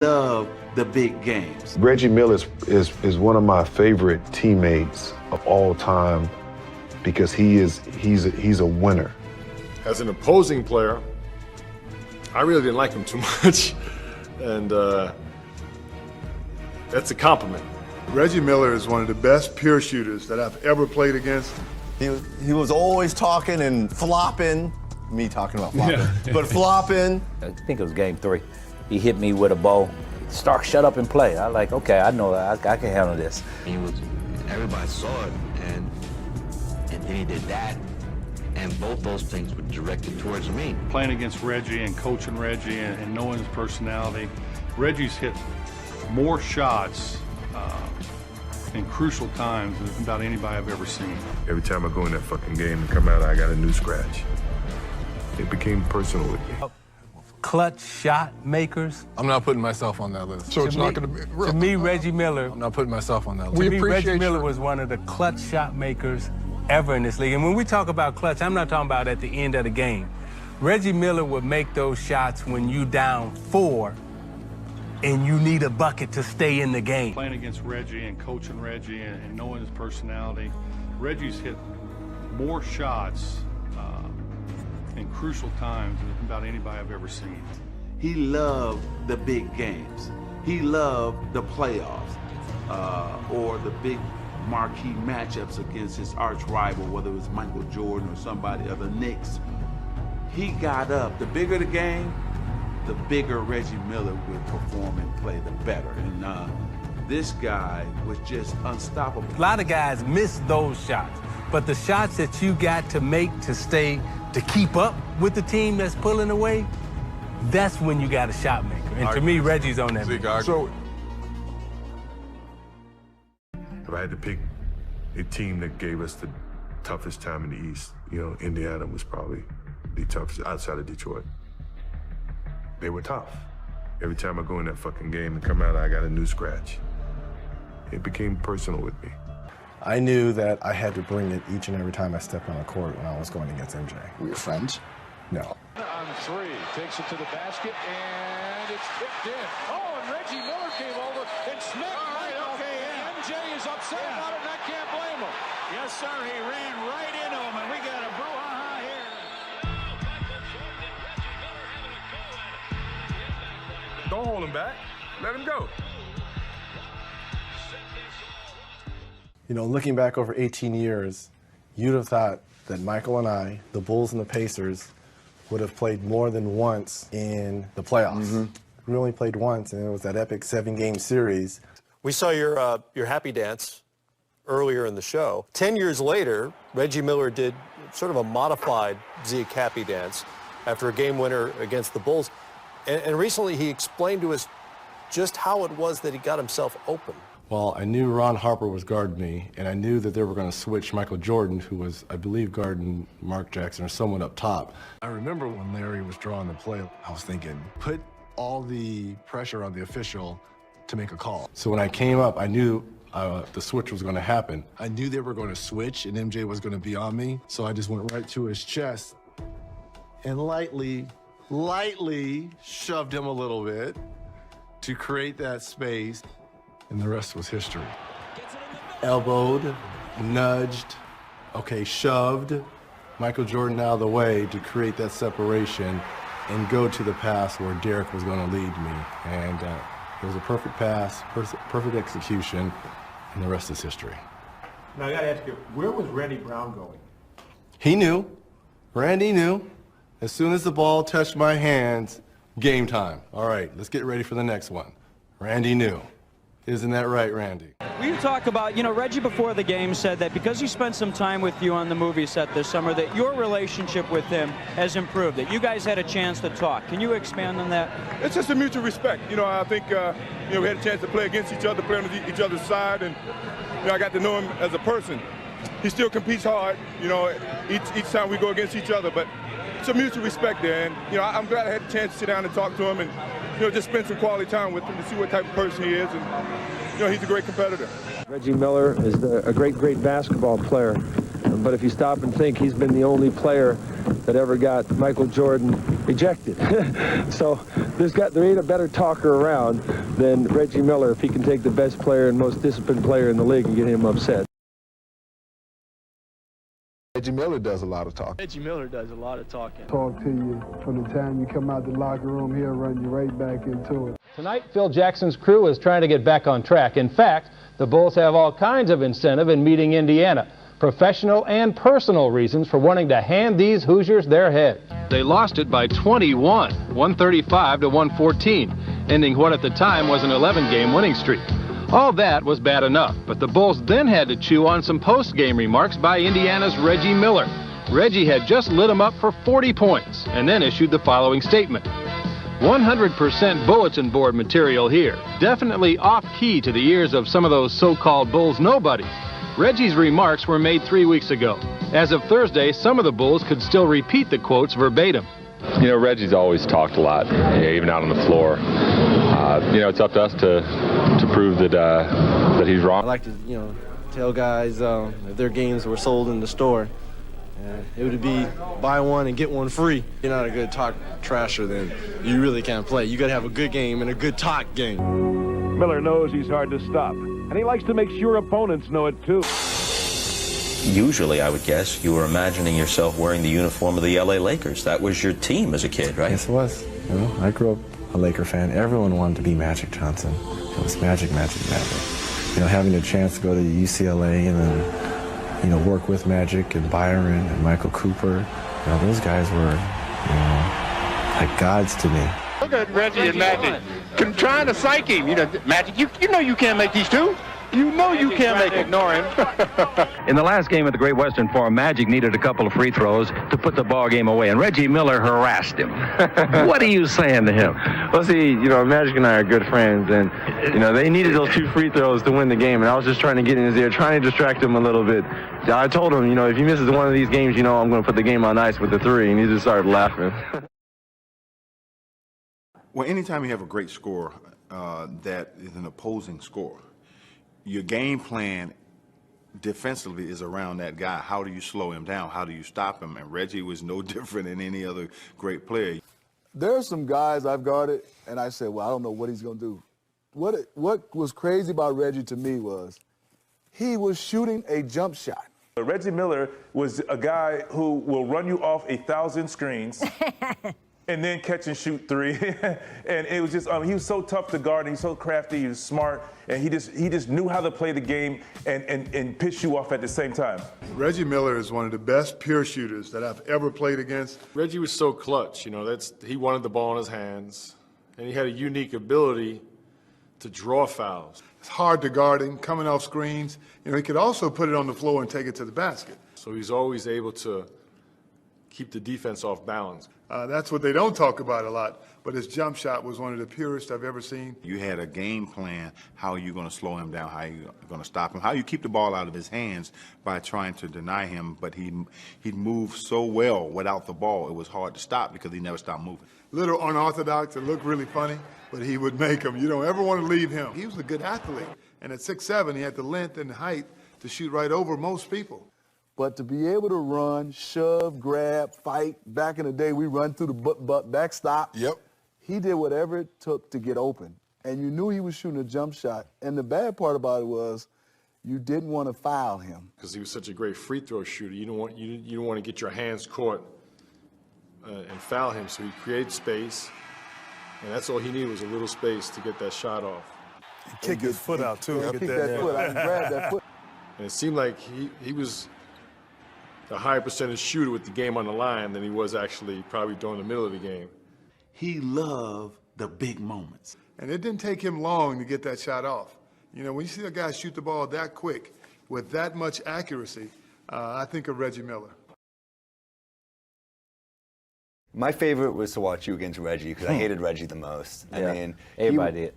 Love the big games. Reggie Miller is one of my favorite teammates of all time because he's a winner. As an opposing player, I really didn't like him too much, and that's a compliment. Reggie Miller is one of the best pure shooters that I've ever played against. He was always talking and flopping. Me talking about flopping, but flopping. I think it was game 3. He hit me with a ball. Stark, shut up and play. I like, okay, I know I can handle this. Everybody saw it, and then he did that, and both those things were directed towards me. Playing against Reggie and coaching Reggie and knowing his personality, Reggie's hit more shots in crucial times than about anybody I've ever seen. Every time I go in that fucking game and come out, I got a new scratch. It became personal with me. Clutch shot makers. I'm not putting myself on that list. So it's not going to be real. To me, Reggie Miller. I'm not putting myself on that list. To me, Reggie Miller was one of the clutch shot makers ever in this league. And when we talk about clutch, I'm not talking about at the end of the game. Reggie Miller would make those shots when you down 4 and you need a bucket to stay in the game. Playing against Reggie and coaching Reggie and knowing his personality, Reggie's hit more shots in crucial times than about anybody I've ever seen. He loved the big games. He loved the playoffs or the big marquee matchups against his arch rival, whether it was Michael Jordan or somebody or the Knicks. He got up. The bigger the game, the bigger Reggie Miller would perform and play, the better. And this guy was just unstoppable. A lot of guys miss those shots, but the shots that you got to make to keep up with the team that's pulling away, that's when you got a shot maker. And to me, Reggie's on that. So, if I had to pick a team that gave us the toughest time in the East, Indiana was probably the toughest outside of Detroit. They were tough. Every time I go in that fucking game and come out, I got a new scratch. It became personal with me. I knew that I had to bring it each and every time I stepped on the court when I was going against MJ. Were you friends? No. On 3, takes it to the basket, and it's tipped in. Oh, and Reggie Miller came over and smacked MJ is upset about it, and I can't blame him. Yes, sir, he ran right into him, and we got a brouhaha here. Don't hold him back. Let him go. Looking back over 18 years, you'd have thought that Michael and I, the Bulls and the Pacers, would have played more than once in the playoffs. We only played once, and it was that epic 7-game series. We saw your happy dance earlier in the show. 10 years later, Reggie Miller did sort of a modified Zeke happy dance after a game winner against the Bulls. And recently he explained to us just how it was that he got himself open. Well, I knew Ron Harper was guarding me, and I knew that they were going to switch Michael Jordan, who was, I believe, guarding Mark Jackson or someone up top. I remember when Larry was drawing the play, I was thinking, put all the pressure on the official to make a call. So when I came up, I knew the switch was going to happen. I knew they were going to switch, and MJ was going to be on me, so I just went right to his chest and lightly shoved him a little bit to create that space. And the rest was history. Elbowed, nudged, shoved Michael Jordan out of the way to create that separation and go to the pass where Derek was going to lead me. And it was a perfect pass, perfect execution, and the rest is history. Now I got to ask you, where was Randy Brown going? He knew. Randy knew. As soon as the ball touched my hands, game time. All right, let's get ready for the next one. Randy knew. Isn't that right, Randy? Will you talk about, Reggie before the game said that because he spent some time with you on the movie set this summer, that your relationship with him has improved, that you guys had a chance to talk. Can you expand on that? It's just a mutual respect. I think, we had a chance to play against each other, play on each other's side, and, I got to know him as a person. He still competes hard, each time we go against each other, but it's a mutual respect there, and, I'm glad I had a chance to sit down and talk to him and, just spend some quality time with him to see what type of person he is, and, he's a great competitor. Reggie Miller is a great basketball player, but if you stop and think, he's been the only player that ever got Michael Jordan ejected. So there ain't a better talker around than Reggie Miller if he can take the best player and most disciplined player in the league and get him upset. Reggie Miller does a lot of talking. Reggie Miller does a lot of talking. Talk to you from the time you come out the locker room, he'll run you right back into it. Tonight, Phil Jackson's crew is trying to get back on track. In fact, the Bulls have all kinds of incentive in meeting Indiana. Professional and personal reasons for wanting to hand these Hoosiers their head. They lost it by 21, 135 to 114, ending what at the time was an 11-game winning streak. All that was bad enough, but the Bulls then had to chew on some post-game remarks by Indiana's Reggie Miller. Reggie had just lit him up for 40 points and then issued the following statement. 100% bulletin board material here, definitely off-key to the ears of some of those so-called Bulls nobodies. Reggie's remarks were made 3 weeks ago. As of Thursday, some of the Bulls could still repeat the quotes verbatim. You know, Reggie's always talked a lot, even out on the floor. You know, it's up to us to prove that he's wrong. I like to, tell guys if their games were sold in the store, it would be buy one and get one free. You're not a good talk trasher, then you really can't play. You got to have a good game and a good talk game. Miller knows he's hard to stop, and he likes to make sure opponents know it too. Usually, I would guess, you were imagining yourself wearing the uniform of the LA Lakers. That was your team as a kid, right? Yes, it was. I grew up a Laker fan. Everyone wanted to be Magic Johnson. It was magic, magic, magic. Having a chance to go to UCLA and then, work with Magic and Byron and Michael Cooper, those guys were, like gods to me. Look at Reggie and Magic trying to psych him. Magic, you know you can't make these two. You know you can't make it. Ignore him. In the last game at the Great Western Forum, Magic needed a couple of free throws to put the ball game away, and Reggie Miller harassed him. What are you saying to him? Well, see, Magic and I are good friends, and, they needed those 2 free throws to win the game, and I was just trying to get in his ear, trying to distract him a little bit. I told him, if he misses one of these games, I'm going to put the game on ice with the 3, and he just started laughing. Well, anytime you have a great scorer that is an opposing scorer, your game plan defensively is around that guy. How do you slow him down? How do you stop him? And Reggie was no different than any other great player. There are some guys I've guarded, and I said, well, I don't know what he's going to do. What was crazy about Reggie to me was he was shooting a jump shot. Reggie Miller was a guy who will run you off 1,000 screens and then catch and shoot 3. And it was just, he was so tough to guard, and he's so crafty, he was smart, and he just knew how to play the game and piss you off at the same time. Reggie Miller is one of the best pure shooters that I've ever played against. Reggie was so clutch, he wanted the ball in his hands, and he had a unique ability to draw fouls. It's hard to guard him, coming off screens. He could also put it on the floor and take it to the basket. So he's always able to keep the defense off balance. That's what they don't talk about a lot, but his jump shot was one of the purest I've ever seen. You had a game plan, how you're going to slow him down, how you're going to stop him, how you keep the ball out of his hands by trying to deny him, but he'd move so well without the ball, it was hard to stop because he never stopped moving. Little unorthodox, it looked really funny, but he would make them. You don't ever want to leave him. He was a good athlete, and at 6'7", he had the length and the height to shoot right over most people. But to be able to run, shove, grab, fight, back in the day, we run through the backstop. Yep. He did whatever it took to get open. And you knew he was shooting a jump shot. And the bad part about it was you didn't want to foul him. Because he was such a great free throw shooter, you don't want to get your hands caught and foul him. So he created space, and that's all he needed was a little space to get that shot off. He kicked his foot out, too. He kicked that foot out and grabbed that foot. And it seemed like he was a higher percentage shooter with the game on the line than he was actually probably during the middle of the game. He loved the big moments. And it didn't take him long to get that shot off. When you see a guy shoot the ball that quick with that much accuracy, I think of Reggie Miller. My favorite was to watch you against Reggie because I hated Reggie the most. Yeah, I mean, everybody did.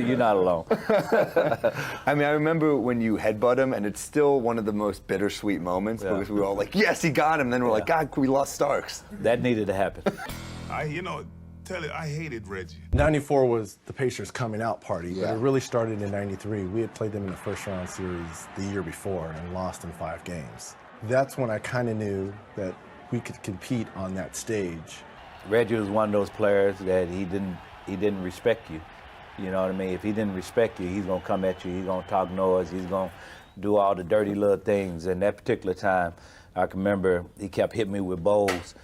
You're not alone. I mean, I remember when you headbutt him, and it's still one of the most bittersweet moments because we were all like, yes, he got him. Then we're like, God, we lost Starks. That needed to happen. I hated Reggie. 94 was the Pacers coming out party, Yeah. but it really started in 93. We had played them in the first round series the year before and lost in 5 games. That's when I kind of knew that we could compete on that stage. Reggie was one of those players that he didn't respect you. You know what I mean? If he didn't respect you, he's gonna come at you. He's gonna talk noise. He's gonna do all the dirty little things. And that particular time, I can remember he kept hitting me with bowls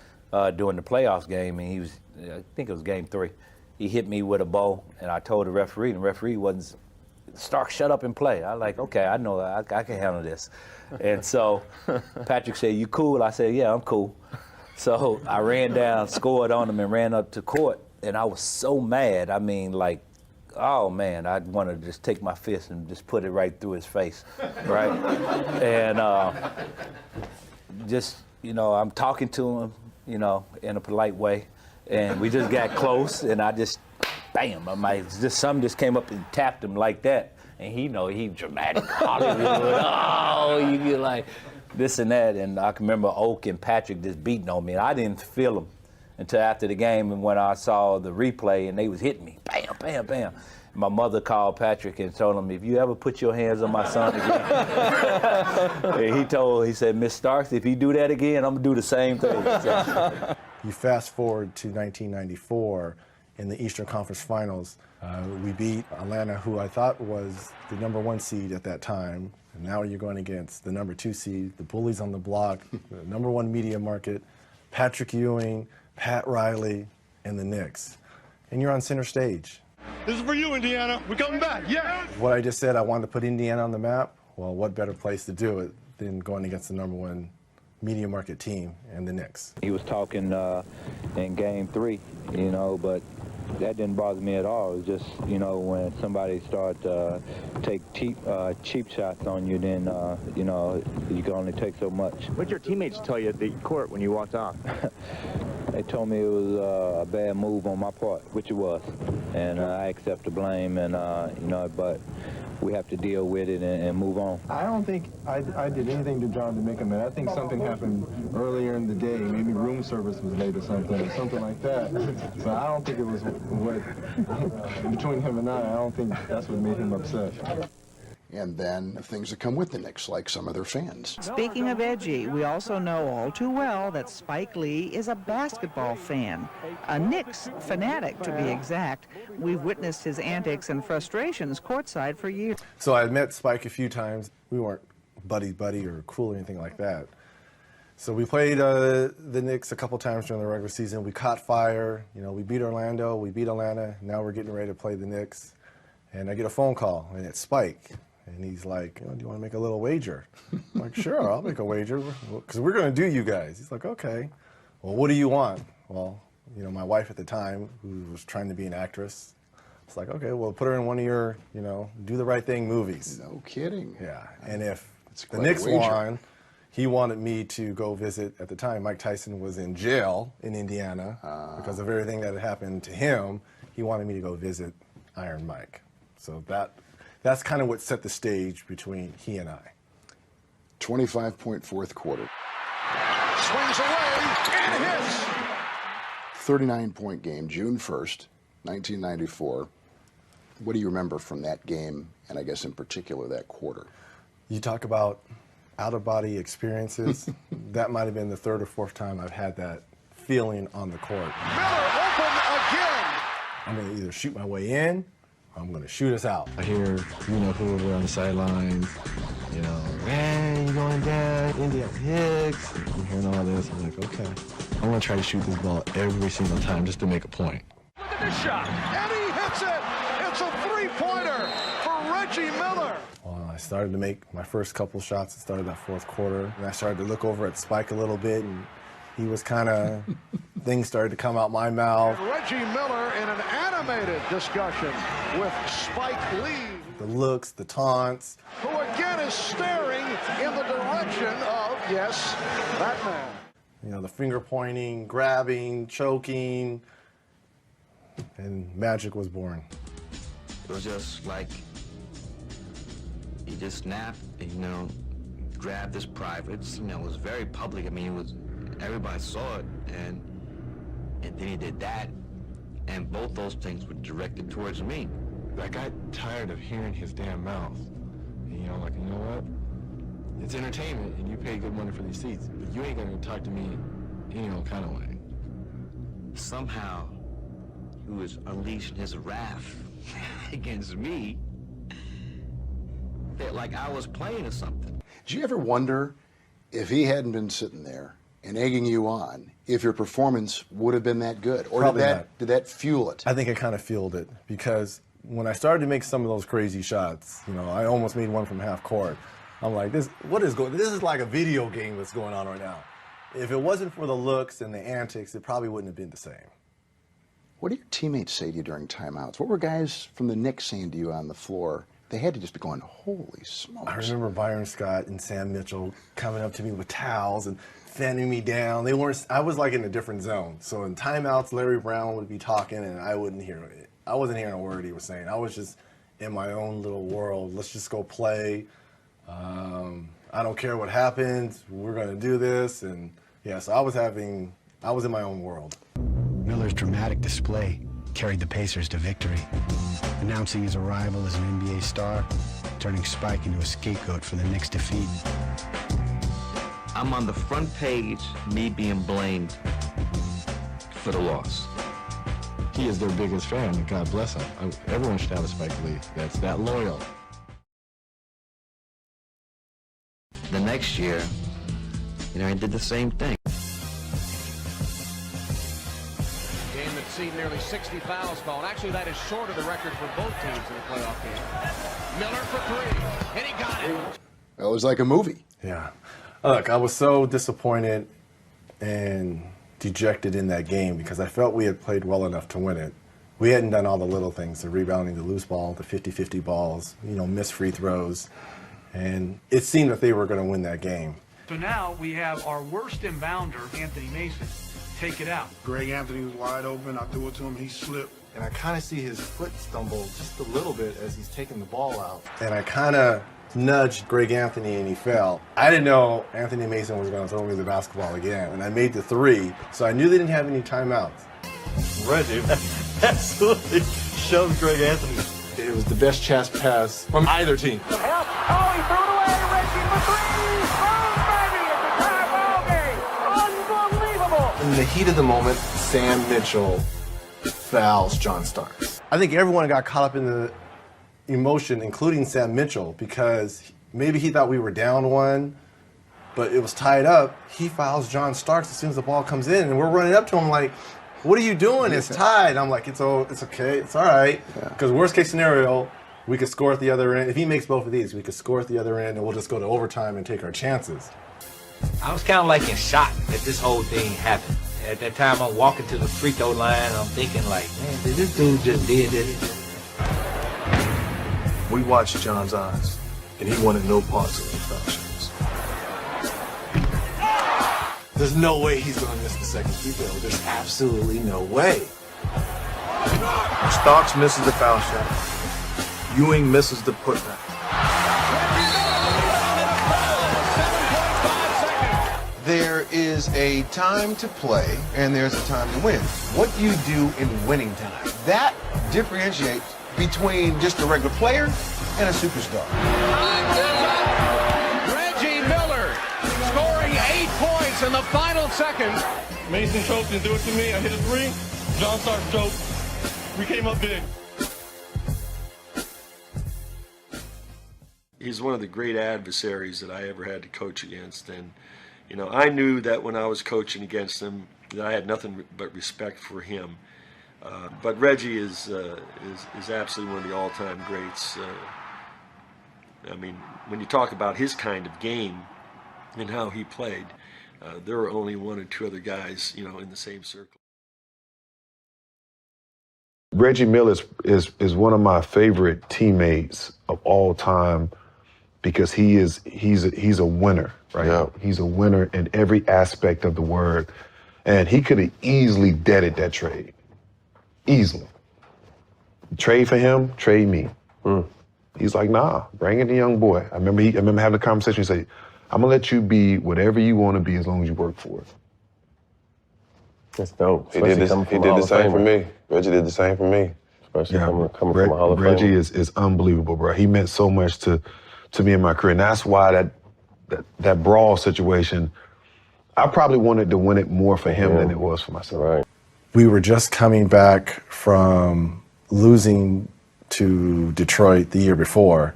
during the playoffs game, and he was, I think it was game 3. He hit me with a bowl, and I told the referee, and the referee wasn't, Stark, shut up and play. I like, okay, I know, I can handle this. And so Patrick said, you cool? I said, yeah, I'm cool. So I ran down, scored on him, and ran up to court, and I was so mad. I mean, like, oh man, I wanted to just take my fist and just put it right through his face, right? And just, you know, I'm talking to him, you know, in a polite way, and we just got close, and I just, bam, something just came up and tapped him like that, and he dramatic Hollywood, oh, you get like this and that, and I can remember Oak and Patrick just beating on me, and I didn't feel them until after the game, and when I saw the replay and they was hitting me, bam, bam, bam. My mother called Patrick and told him, if you ever put your hands on my son again, and he said, Miss Starks, if you do that again, I'm gonna do the same thing. So. You fast forward to 1994 in the Eastern Conference Finals. We beat Atlanta, who I thought was the #1 seed at that time. And now you're going against the #2 seed, the bullies on the block, the #1 media market, Patrick Ewing, Pat Riley, and the Knicks. And you're on center stage. This is for you, Indiana. We're coming back. Yeah. What I just said, I wanted to put Indiana on the map. Well, what better place to do it than going against the #1 media market team and the Knicks? He was talking in game 3, you know, but that didn't bother me at all. It was just, you know, when somebody started to take cheap shots on you, then, you know, you can only take so much. What did your teammates tell you at the court when you walked off? They told me it was a bad move on my part, which it was. And I accept the blame, and, you know, but we have to deal with it and move on. I don't think I did anything to John to make him mad. I think something happened earlier in the day. Maybe room service was late or something like that. So I don't think it was what, between him and I don't think that's what made him upset. And then things that come with the Knicks, like some of their fans. Speaking of edgy, we also know all too well that Spike Lee is a basketball fan, a Knicks fanatic to be exact. We've witnessed his antics and frustrations courtside for years. So I met Spike a few times. We weren't buddy or cool or anything like that. So we played the Knicks a couple times during the regular season. We caught fire. You know, we beat Orlando, we beat Atlanta. Now we're getting ready to play the Knicks. And I get a phone call, and it's Spike. And he's like, oh, do you want to make a little wager? I'm like, sure, I'll make a wager, because we're going to do you guys. He's like, okay. Well, what do you want? Well, you know, my wife at the time, who was trying to be an actress, it's like, okay, well, put her in one of your, you know, Do the Right Thing movies. No kidding. Yeah, and if the Knicks won, he wanted me to go visit, at the time, Mike Tyson was in jail in Indiana because of everything that had happened to him. He wanted me to go visit Iron Mike. So that's kind of what set the stage between he and I. 25-point fourth quarter. Swings away and hits. 39-point game, June 1st, 1994. What do you remember from that game, and I guess in particular that quarter? You talk about out-of-body experiences. That might have been the 3rd or 4th time I've had that feeling on the court. Miller open again. I'm going to either shoot my way in, I'm going to shoot us out. I hear, you know, who were on the sidelines, you know, man, you're going down, Indiana Hicks. I'm hearing all this. I'm like, okay, I'm going to try to shoot this ball every single time just to make a point. Look at this shot, and he hits it. It's a three-pointer for Reggie Miller. Well, I started to make my first couple shots. It started that 4th quarter, and I started to look over at Spike a little bit, and he was kind of, things started to come out my mouth. And Reggie Miller in an animated discussion with Spike Lee. The looks, the taunts. Who again is staring in the direction of, yes, that man. You know, the finger pointing, grabbing, choking, and magic was born. It was just like, he just snapped, you know, grabbed his privates, you know, it was very public. I mean, it was, everybody saw it, and then he did that, and both those things were directed towards me. I got tired of hearing his damn mouth. And, you know, like, you know what? It's entertainment, and you pay good money for these seats, but you ain't gonna talk to me any old kind of way. somehow he was unleashing his wrath against me. Felt like I was playing or something. Did you ever wonder if he hadn't been sitting there and egging you on, if your performance would have been that good? Or did that fuel it? I think it kind of fueled it, because when I started to make some of those crazy shots, you know, I almost made one from half court. I'm like, this is like a video game that's going on right now. If it wasn't for the looks and the antics, it probably wouldn't have been the same. What do your teammates say to you during timeouts? What were guys from the Knicks saying to you on the floor? They had to just be going, holy smokes. I remember Byron Scott and Sam Mitchell coming up to me with towels and fanning me down. I was like in a different zone. So in timeouts, Larry Brown would be talking and I wouldn't hear it. I wasn't hearing a word he was saying. I was just in my own little world. Let's just go play. I don't care what happens. We're going to do this. And yeah, so I was in my own world. Miller's dramatic display carried the Pacers to victory, announcing his arrival as an NBA star, turning Spike into a scapegoat for the Knicks' defeat. I'm on the front page, me being blamed for the loss. He is their biggest fan, and God bless him. Everyone should have a Spike Lee that's that loyal. The next year, you know, I did the same thing. Game that's seen nearly 60 fouls called. Actually, that is short of the record for both teams in the playoff game. Miller for three, and he got it. It was like a movie. Yeah. Look, I was so disappointed and dejected in that game because I felt we had played well enough to win it. We hadn't done all the little things, the rebounding, the loose ball, the 50-50 balls, you know, missed free throws. And it seemed that they were going to win that game. So now we have our worst inbounder, Anthony Mason, take it out. Greg Anthony was wide open. I threw it to him. He slipped. And I kind of see his foot stumble just a little bit as he's taking the ball out. And I kind of nudged Greg Anthony and he fell. I didn't know Anthony Mason was going to throw me the basketball again. And I made the three, so I knew they didn't have any timeouts. Reggie absolutely shoved Greg Anthony. It was the best chest pass from either team. Oh, he threw it away. Reggie for three. Boom, baby. It's a tie ball game. Unbelievable. In the heat of the moment, Sam Mitchell fouls John Starks. I think everyone got caught up in the emotion, including Sam Mitchell, because maybe he thought we were down one, but it was tied up. He fouls John Starks as soon as the ball comes in, and we're running up to him like, what are you doing? It's tied. I'm like, it's okay. It's all right. Because worst case scenario, we could score at the other end. If he makes both of these, we could score at the other end, and we'll just go to overtime and take our chances. I was kind of like in shock that this whole thing happened. At that time, I'm walking to the free throw line, and I'm thinking like, man, did this dude just did this? We watched John's eyes, and he wanted no parts of the foul shots. There's no way he's going to miss the second free throw. There's absolutely no way. Starks misses the foul shot. Ewing misses the putback. There is a time to play and there's a time to win. What you do in winning time, that differentiates between just a regular player and a superstar. Reggie Miller scoring 8 points in the final seconds. Mason choked and do it to me. I hit a three. John Starks choked. We came up big. He's one of the great adversaries that I ever had to coach against, and you know, I knew that when I was coaching against him, that I had nothing but respect for him. But Reggie is absolutely one of the all-time greats. I mean, when you talk about his kind of game and how he played, there were only one or two other guys, you know, in the same circle. Reggie Miller is one of my favorite teammates of all time because he's a winner, right? Yeah. He's a winner in every aspect of the word, and he could have easily deaded that trade, easily. Trade for him, trade me. He's like, nah, bring in the young boy. I remember having a conversation. He said, I'm gonna let you be whatever you want to be as long as you work for it. That's dope. He did the same for me. Reggie did the same for me. Especially coming from a Hall of Fame. Reggie is unbelievable, bro. He meant so much to me in my career. And that's why that brawl situation, I probably wanted to win it more for him than it was for myself. Right. We were just coming back from losing to Detroit the year before,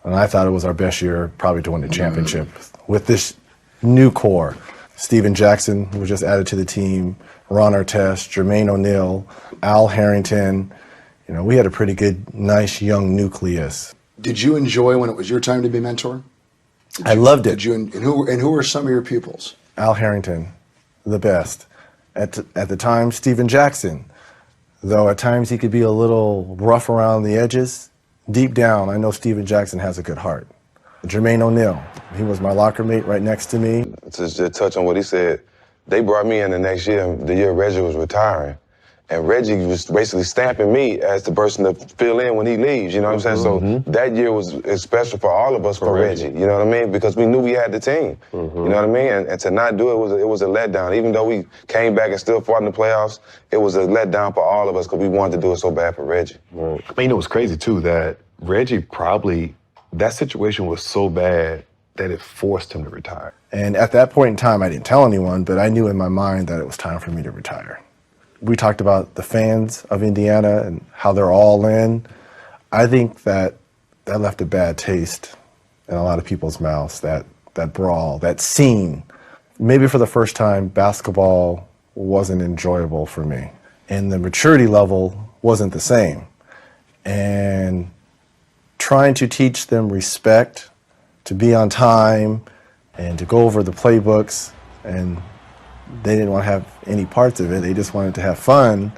and I thought it was our best year probably to win the championship with this new core. Steven Jackson was just added to the team, Ron Artest, Jermaine O'Neal, Al Harrington. You know, we had a pretty good, nice young nucleus. Did you enjoy when it was your time to be mentor? I loved it. Did you? And who were some of your pupils? Al Harrington, the best. At the time, Steven Jackson, though at times he could be a little rough around the edges. Deep down, I know Steven Jackson has a good heart. Jermaine O'Neal, he was my locker mate right next to me. To just touch on what he said, they brought me in the next year, the year Reggie was retiring. And Reggie was basically stamping me as the person to fill in when he leaves, you know what I'm saying? So that year was special for all of us for Reggie, you know what I mean? Because we knew we had the team, you know what I mean? And to not do it was a letdown. Even though we came back and still fought in the playoffs, it was a letdown for all of us because we wanted to do it so bad for Reggie. I mean, you know, it's crazy, too, that Reggie probably, that situation was so bad that it forced him to retire. And at that point in time, I didn't tell anyone, but I knew in my mind that it was time for me to retire. We talked about the fans of Indiana and how they're all in. I think that left a bad taste in a lot of people's mouths, that brawl, that scene. Maybe for the first time, basketball wasn't enjoyable for me. And the maturity level wasn't the same. And trying to teach them respect, to be on time, and to go over the playbooks, and they didn't want to have any parts of it. They just wanted to have fun.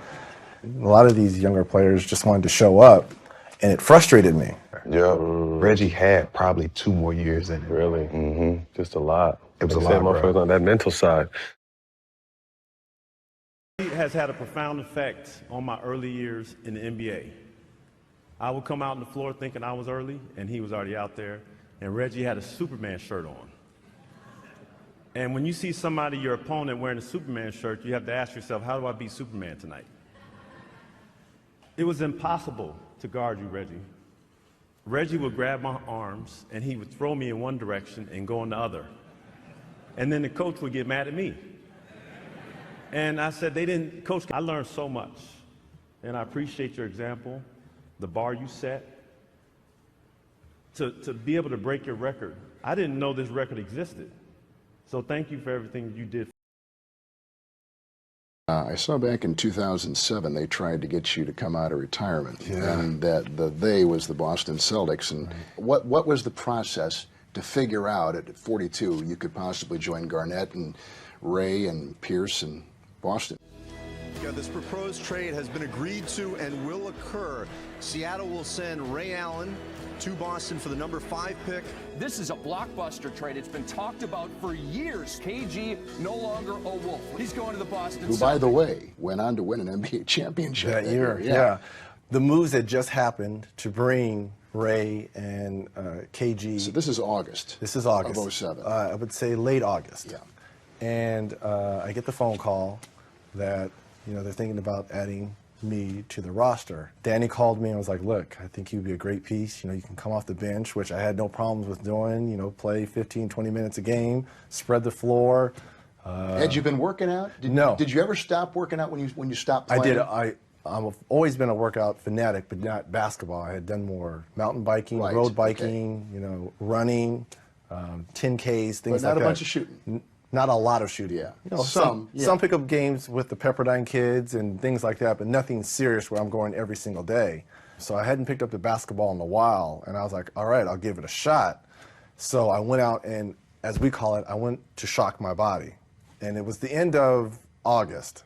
A lot of these younger players just wanted to show up, and it frustrated me. Yeah. Reggie had probably 2 more years in it. Really? Just a lot. It was like a lot, motherfuckers on that mental side. It has had a profound effect on my early years in the NBA. I would come out on the floor thinking I was early, and he was already out there, and Reggie had a Superman shirt on. And when you see somebody, your opponent, wearing a Superman shirt, you have to ask yourself, how do I beat Superman tonight? It was impossible to guard you, Reggie. Reggie would grab my arms, and he would throw me in one direction and go in the other. And then the coach would get mad at me. And I said, Coach, I learned so much. And I appreciate your example, the bar you set. To be able to break your record. I didn't know this record existed. So thank you for everything you did. I saw back in 2007 they tried to get you to come out of retirement, and that the they was the Boston Celtics. And what was the process to figure out at 42 you could possibly join Garnett and Ray and Pierce and Boston? This proposed trade has been agreed to and will occur. Seattle will send Ray Allen to Boston for the number 5 pick. This is a blockbuster trade. It's been talked about for years. KG no longer a Wolf. He's going to the Boston Who, by the way, went on to win an NBA championship that year. Yeah. The moves that just happened to bring Ray and KG. So this is August. This is August. Of 07. I would say late August. Yeah. And I get the phone call that, you know, they're thinking about adding me to the roster. Danny called me and was like, look, I think you'd be a great piece. You know, you can come off the bench, which I had no problems with doing, you know, play 15, 20 minutes a game, spread the floor. Had you been working out? No. Did you ever stop working out when you stopped playing? I did. I've always been a workout fanatic, but not basketball. I had done more mountain biking, road biking, you know, running, 10Ks, things like that. But not a bunch of shooting. Not a lot of shooting. Yeah. You know, some pickup games with the Pepperdine kids and things like that, but nothing serious where I'm going every single day. So I hadn't picked up the basketball in a while, and I was like, all right, I'll give it a shot. So I went out and, as we call it, I went to shock my body. And it was the end of August.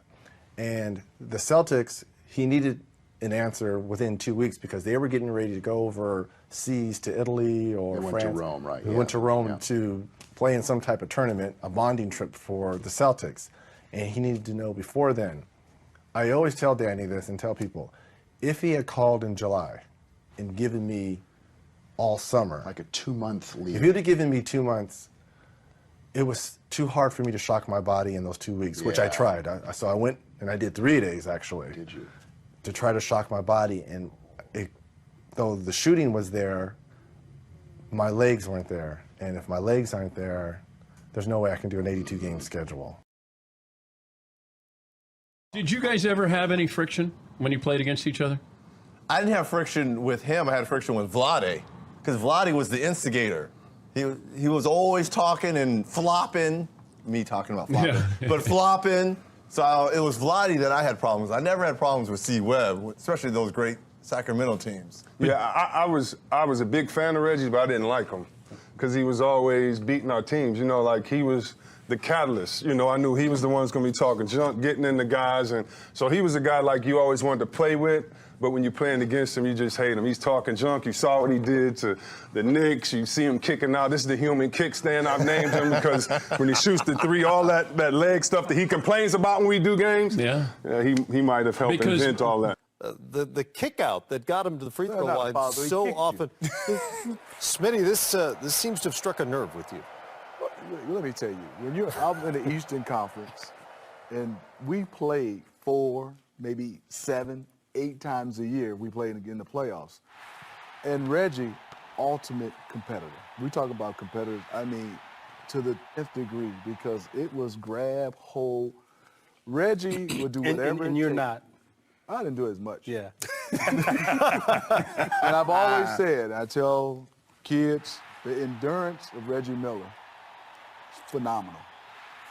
And the Celtics, he needed an answer within 2 weeks because they were getting ready to go overseas to Italy or France. They went to Rome, right. They went to Rome to play in some type of tournament, a bonding trip for the Celtics. And he needed to know before then. I always tell Danny this and tell people, if he had called in July and given me all summer. Like a 2-month leave. If he would have given me 2 months, it was too hard for me to shock my body in those 2 weeks, which I tried. So I went and I did 3 days, actually. Did you? To try to shock my body. And though the shooting was there, my legs weren't there. And if my legs aren't there, there's no way I can do an 82-game schedule. Did you guys ever have any friction when you played against each other? I didn't have friction with him. I had friction with Vlade, because Vlade was the instigator. He was always talking and flopping. Me talking about flopping, but flopping. So it was Vlade that I had problems. I never had problems with C. Webb, especially those great Sacramento teams. Yeah, I was a big fan of Reggie, but I didn't like him because he was always beating our teams. You know, like he was the catalyst. You know, I knew he was the one who's going to be talking junk, getting in the guys, and so he was a guy like you always wanted to play with. But when you're playing against him, you just hate him. He's talking junk. You saw what he did to the Knicks. You see him kicking out. This is the human kickstand I've named him because when he shoots the three, all that leg stuff that he complains about when we do games, he might have helped invent all that. The kick out that got him to the free throw line so often. Smitty, this seems to have struck a nerve with you. Let me tell you, when you're out in the Eastern Conference and we play 4, maybe 7, 8 times a year, we played in the playoffs. And Reggie, ultimate competitor. We talk about competitors, I mean, to the 10th degree, because it was grab, hold. Reggie would do whatever. And you're not. I didn't do as much. Yeah. And I've always said, I tell kids, the endurance of Reggie Miller is phenomenal.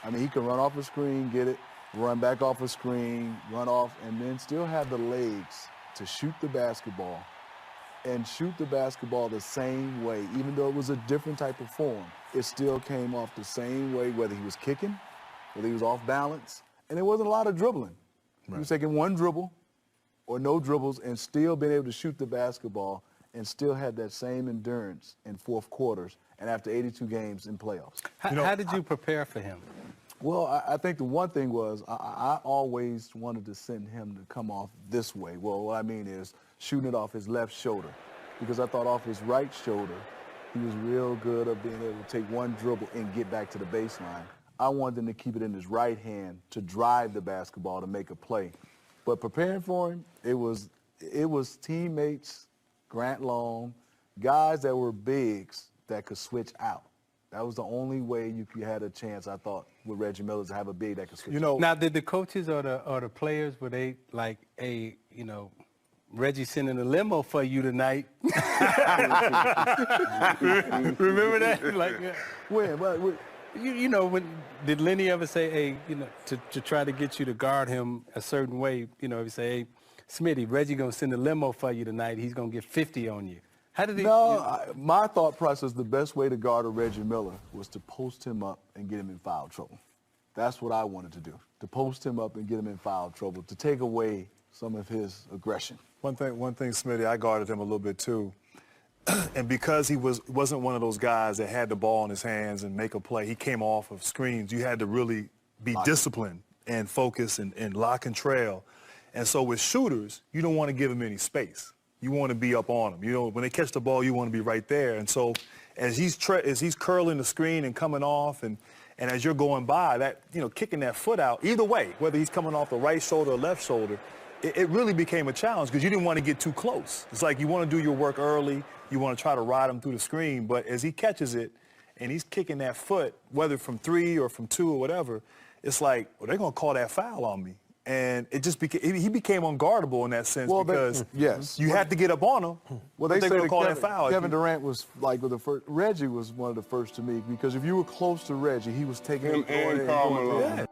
I mean, he can run off a screen, get it, run back off a screen, run off, and then still have the legs to shoot the basketball and shoot the basketball the same way. Even though it was a different type of form, it still came off the same way, whether he was kicking, whether he was off balance, and there wasn't a lot of dribbling. Right. He was taking one dribble or no dribbles and still being able to shoot the basketball and still had that same endurance in fourth quarters and after 82 games in playoffs. How did you prepare for him? Well, I think the one thing was I always wanted to send him to come off this way. Well, what I mean is shooting it off his left shoulder, because I thought off his right shoulder, he was real good at being able to take one dribble and get back to the baseline. I wanted him to keep it in his right hand to drive the basketball to make a play. But preparing for him, it was teammates, Grant Long, guys that were bigs that could switch out. That was the only way you had a chance, I thought, with Reggie Miller, to have a big that could switch. Now, did the coaches or the players, were they like, Reggie sending a limo for you tonight? Remember that? When? When did Lenny ever say, hey, to try to get you to guard him a certain way, he say, hey, Smitty, Reggie gonna send a limo for you tonight. He's gonna get 50 on you. How did he? My thought process, the best way to guard a Reggie Miller was to post him up and get him in foul trouble. That's what I wanted to do, to post him up and get him in foul trouble, to take away some of his aggression. One thing, Smitty, I guarded him a little bit too. And because he wasn't one of those guys that had the ball in his hands and make a play, he came off of screens. You had to really be disciplined and focus and lock and trail. And so with shooters, you don't want to give them any space. You want to be up on them. When they catch the ball, you want to be right there. And so as he's curling the screen and coming off, and as you're going by, that kicking that foot out, either way, whether he's coming off the right shoulder or left shoulder, it really became a challenge because you didn't want to get too close. It's like you want to do your work early. You want to try to ride him through the screen. But as he catches it and he's kicking that foot, whether from 3 or from 2 or whatever, it's like, well, they're going to call that foul on me. And it just he became unguardable in that sense because you had to get up on him. Well, they say going to call that foul. Kevin Durant was like with the first. Reggie was one of the first to me because if you were close to Reggie, he was taking him and Karl Malone.